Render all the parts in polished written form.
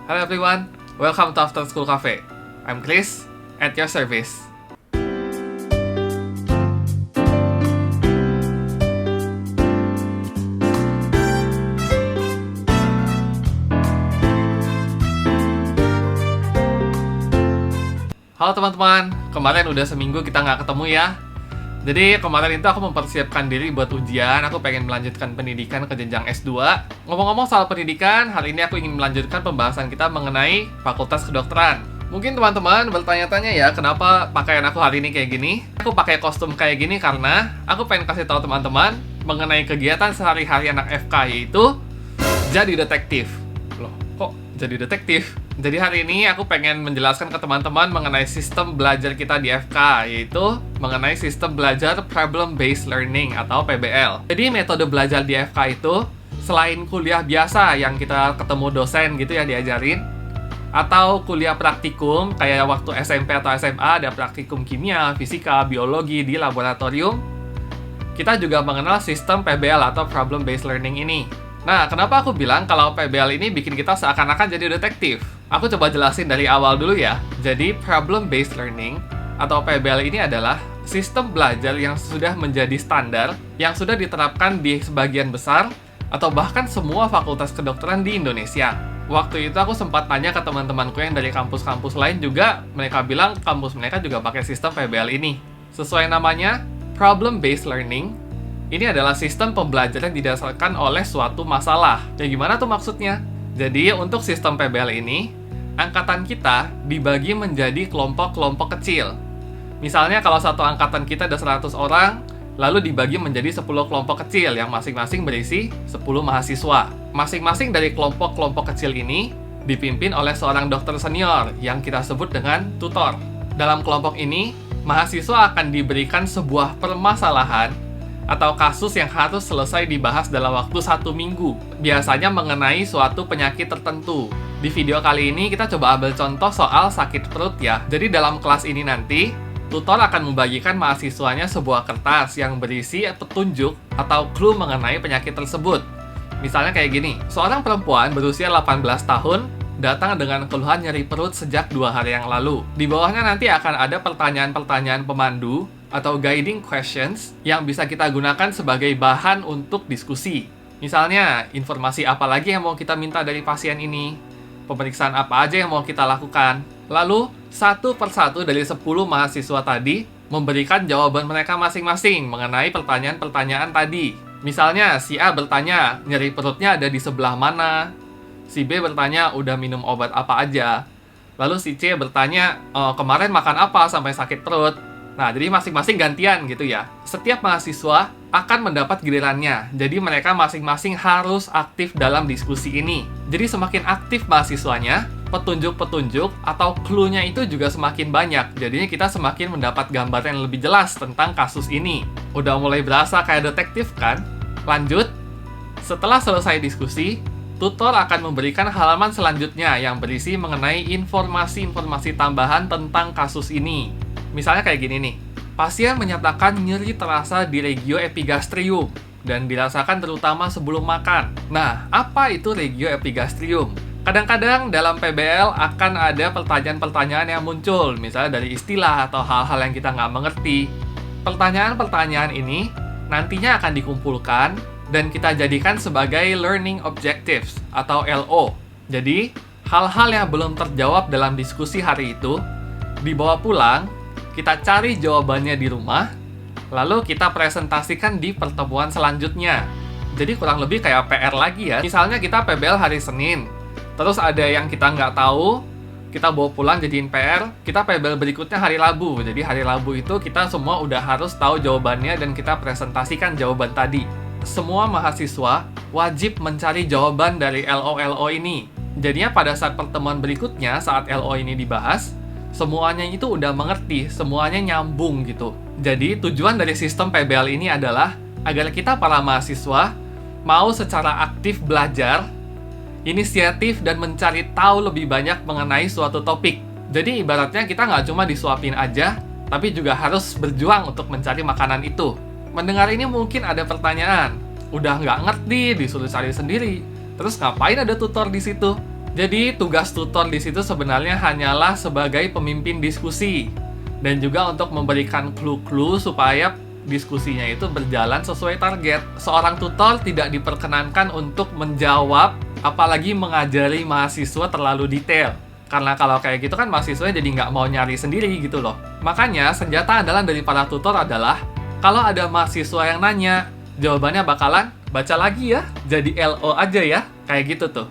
Hello everyone, welcome to After School Cafe. I'm Chris, at your service. Halo teman-teman, kemarin udah seminggu kita nggak ketemu ya. Jadi kemarin itu aku mempersiapkan diri buat ujian, aku pengen melanjutkan pendidikan ke jenjang S2. Ngomong-ngomong soal pendidikan, hari ini aku ingin melanjutkan pembahasan kita mengenai Fakultas Kedokteran. Mungkin teman-teman bertanya-tanya ya, kenapa pakaian aku hari ini kayak gini? Aku pakai kostum kayak gini karena aku pengen kasih tahu teman-teman mengenai kegiatan sehari-hari anak FK, yaitu jadi detektif. Loh, kok jadi detektif? Jadi hari ini aku pengen menjelaskan ke teman-teman mengenai sistem belajar kita di FK, yaitu mengenai sistem belajar Problem Based Learning atau PBL. Jadi metode belajar di FK itu selain kuliah biasa yang kita ketemu dosen gitu ya diajarin, atau kuliah praktikum kayak waktu SMP atau SMA ada praktikum kimia, fisika, biologi di laboratorium, kita juga mengenal sistem PBL atau Problem Based Learning ini. Nah, kenapa aku bilang kalau PBL ini bikin kita seakan-akan jadi detektif? Aku coba jelasin dari awal dulu ya. Jadi, Problem Based Learning atau PBL ini adalah sistem belajar yang sudah menjadi standar, yang sudah diterapkan di sebagian besar, atau bahkan semua fakultas kedokteran di Indonesia. Waktu itu aku sempat tanya ke teman-temanku yang dari kampus-kampus lain juga, mereka bilang kampus mereka juga pakai sistem PBL ini. Sesuai namanya, Problem Based Learning, ini adalah sistem pembelajaran yang didasarkan oleh suatu masalah. Ya gimana tuh maksudnya? Jadi untuk sistem PBL ini, angkatan kita dibagi menjadi kelompok-kelompok kecil. Misalnya kalau satu angkatan kita ada 100 orang, lalu dibagi menjadi 10 kelompok kecil yang masing-masing berisi 10 mahasiswa. Masing-masing dari kelompok-kelompok kecil ini dipimpin oleh seorang dokter senior yang kita sebut dengan tutor. Dalam kelompok ini, mahasiswa akan diberikan sebuah permasalahan atau kasus yang harus selesai dibahas dalam waktu 1 minggu. Biasanya mengenai suatu penyakit tertentu. Di video kali ini kita coba ambil contoh soal sakit perut ya. Jadi dalam kelas ini nanti, tutor akan membagikan mahasiswanya sebuah kertas yang berisi petunjuk atau clue mengenai penyakit tersebut. Misalnya kayak gini, seorang perempuan berusia 18 tahun datang dengan keluhan nyeri perut sejak 2 hari yang lalu. Di bawahnya nanti akan ada pertanyaan-pertanyaan pemandu atau guiding questions yang bisa kita gunakan sebagai bahan untuk diskusi. Misalnya, informasi apa lagi yang mau kita minta dari pasien ini? Pemeriksaan apa aja yang mau kita lakukan? Lalu, satu persatu dari 10 mahasiswa tadi memberikan jawaban mereka masing-masing mengenai pertanyaan-pertanyaan tadi. Misalnya, si A bertanya, nyeri perutnya ada di sebelah mana? Si B bertanya, udah minum obat apa aja? Lalu si C bertanya, kemarin makan apa sampai sakit perut? Nah, jadi masing-masing gantian gitu ya. Setiap mahasiswa akan mendapat gilirannya. Jadi mereka masing-masing harus aktif dalam diskusi ini. Jadi semakin aktif mahasiswanya, petunjuk-petunjuk atau clue-nya itu juga semakin banyak. Jadinya kita semakin mendapat gambaran yang lebih jelas tentang kasus ini. Udah mulai berasa kayak detektif kan? Lanjut. Setelah selesai diskusi, tutor akan memberikan halaman selanjutnya yang berisi mengenai informasi-informasi tambahan tentang kasus ini. Misalnya kayak gini nih, pasien menyatakan nyeri terasa di regio epigastrium dan dirasakan terutama sebelum makan. Nah, apa itu regio epigastrium? Kadang-kadang dalam PBL akan ada pertanyaan-pertanyaan yang muncul, misalnya dari istilah atau hal-hal yang kita nggak mengerti. Pertanyaan-pertanyaan ini nantinya akan dikumpulkan dan kita jadikan sebagai learning objectives atau LO. Jadi, hal-hal yang belum terjawab dalam diskusi hari itu dibawa pulang, kita cari jawabannya di rumah, lalu kita presentasikan di pertemuan selanjutnya. Jadi kurang lebih kayak PR lagi ya. Misalnya kita PBL hari Senin, terus ada yang kita nggak tahu, kita bawa pulang jadiin PR, kita PBL berikutnya hari Rabu. Jadi hari Rabu itu kita semua udah harus tahu jawabannya dan kita presentasikan jawaban tadi. Semua mahasiswa wajib mencari jawaban dari LO-LO ini. Jadinya pada saat pertemuan berikutnya, saat LO ini dibahas, semuanya itu udah mengerti, semuanya nyambung gitu. Jadi tujuan dari sistem PBL ini adalah agar kita para mahasiswa mau secara aktif belajar, inisiatif dan mencari tahu lebih banyak mengenai suatu topik. Jadi ibaratnya kita nggak cuma disuapin aja, tapi juga harus berjuang untuk mencari makanan itu. Mendengar ini mungkin ada pertanyaan, udah nggak ngerti, disuruh cari sendiri. Terus ngapain ada tutor di situ? Jadi tugas tutor di situ sebenarnya hanyalah sebagai pemimpin diskusi dan juga untuk memberikan clue-clue supaya diskusinya itu berjalan sesuai target. Seorang tutor tidak diperkenankan untuk menjawab apalagi mengajari mahasiswa terlalu detail. Karena kalau kayak gitu kan mahasiswanya jadi nggak mau nyari sendiri gitu loh. Makanya senjata andalan dari para tutor adalah kalau ada mahasiswa yang nanya, jawabannya bakalan baca lagi ya, jadi LO aja ya, kayak gitu tuh.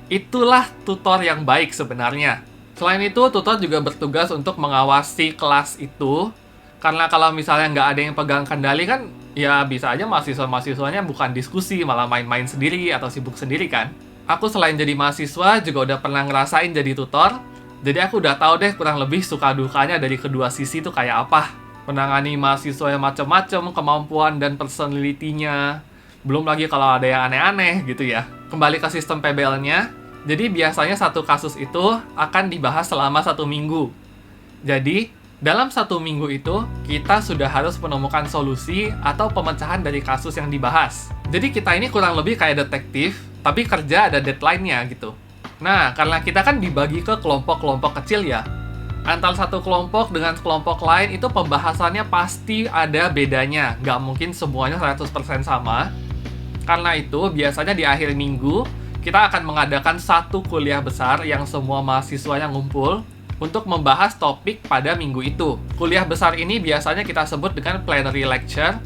Itulah tutor yang baik sebenarnya. Selain itu, tutor juga bertugas untuk mengawasi kelas itu. Karena kalau misalnya nggak ada yang pegang kendali kan, ya bisa aja mahasiswa-mahasiswanya bukan diskusi, malah main-main sendiri atau sibuk sendiri kan. Aku selain jadi mahasiswa, juga udah pernah ngerasain jadi tutor. Jadi aku udah tahu deh kurang lebih suka dukanya dari kedua sisi itu kayak apa. Menangani mahasiswa yang macam-macam, kemampuan dan personality-nya. Belum lagi kalau ada yang aneh-aneh gitu ya. Kembali ke sistem PBL-nya, jadi biasanya satu kasus itu akan dibahas selama 1 minggu. Jadi, dalam 1 minggu itu, kita sudah harus menemukan solusi atau pemecahan dari kasus yang dibahas. Jadi kita ini kurang lebih kayak detektif, tapi kerja ada deadline-nya gitu. Nah, karena kita kan dibagi ke kelompok-kelompok kecil ya, antara satu kelompok dengan kelompok lain itu pembahasannya pasti ada bedanya. Nggak mungkin semuanya 100% sama. Karena itu, biasanya di akhir minggu, kita akan mengadakan satu kuliah besar yang semua mahasiswanya ngumpul untuk membahas topik pada minggu itu. Kuliah besar ini biasanya kita sebut dengan plenary lecture,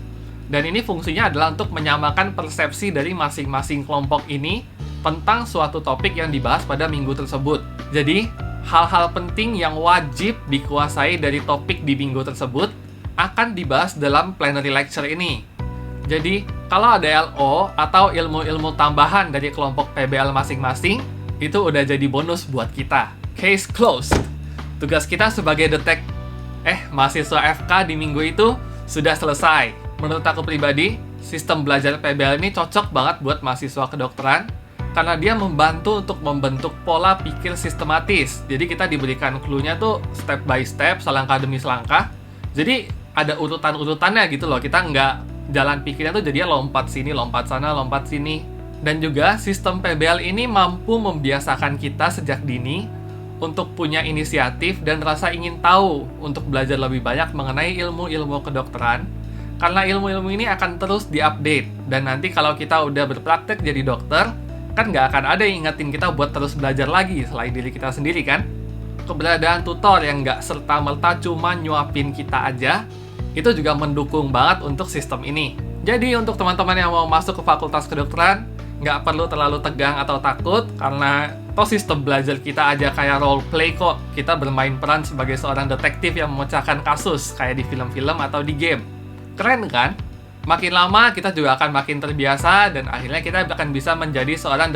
dan ini fungsinya adalah untuk menyamakan persepsi dari masing-masing kelompok ini tentang suatu topik yang dibahas pada minggu tersebut. Jadi, hal-hal penting yang wajib dikuasai dari topik di minggu tersebut akan dibahas dalam plenary lecture ini. Jadi, kalau ada LO atau ilmu-ilmu tambahan dari kelompok PBL masing-masing, itu udah jadi bonus buat kita. Case closed. Tugas kita sebagai mahasiswa FK di minggu itu sudah selesai. Menurut aku pribadi, sistem belajar PBL ini cocok banget buat mahasiswa kedokteran karena dia membantu untuk membentuk pola pikir sistematis. Jadi kita diberikan clue-nya tuh step by step, selangkah demi selangkah. Jadi ada urutan-urutannya gitu loh. Kita nggak jalan pikirnya tuh jadinya lompat sini, lompat sana, lompat sini. Dan juga sistem PBL ini mampu membiasakan kita sejak dini untuk punya inisiatif dan rasa ingin tahu untuk belajar lebih banyak mengenai ilmu-ilmu kedokteran. Karena ilmu-ilmu ini akan terus diupdate. Dan nanti kalau kita udah berpraktek jadi dokter, kan nggak akan ada yang ingetin kita buat terus belajar lagi selain diri kita sendiri kan? Keberadaan tutor yang nggak serta-merta cuma nyuapin kita aja, itu juga mendukung banget untuk sistem ini. Jadi untuk teman-teman yang mau masuk ke fakultas kedokteran, nggak perlu terlalu tegang atau takut, karena toh sistem belajar kita aja kayak role play kok. Kita bermain peran sebagai seorang detektif yang memecahkan kasus, kayak di film-film atau di game. Keren kan? Makin lama kita juga akan makin terbiasa, dan akhirnya kita akan bisa menjadi seorang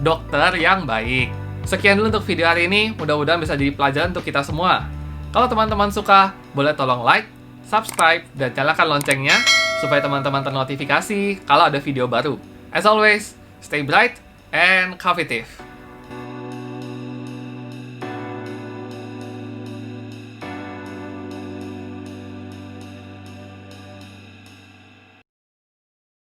dokter yang baik. Sekian dulu untuk video hari ini, mudah-mudahan bisa jadi pelajaran untuk kita semua. Kalau teman-teman suka, boleh tolong like, subscribe, dan nyalakan loncengnya supaya teman-teman ternotifikasi kalau ada video baru. As always, stay bright and covetive.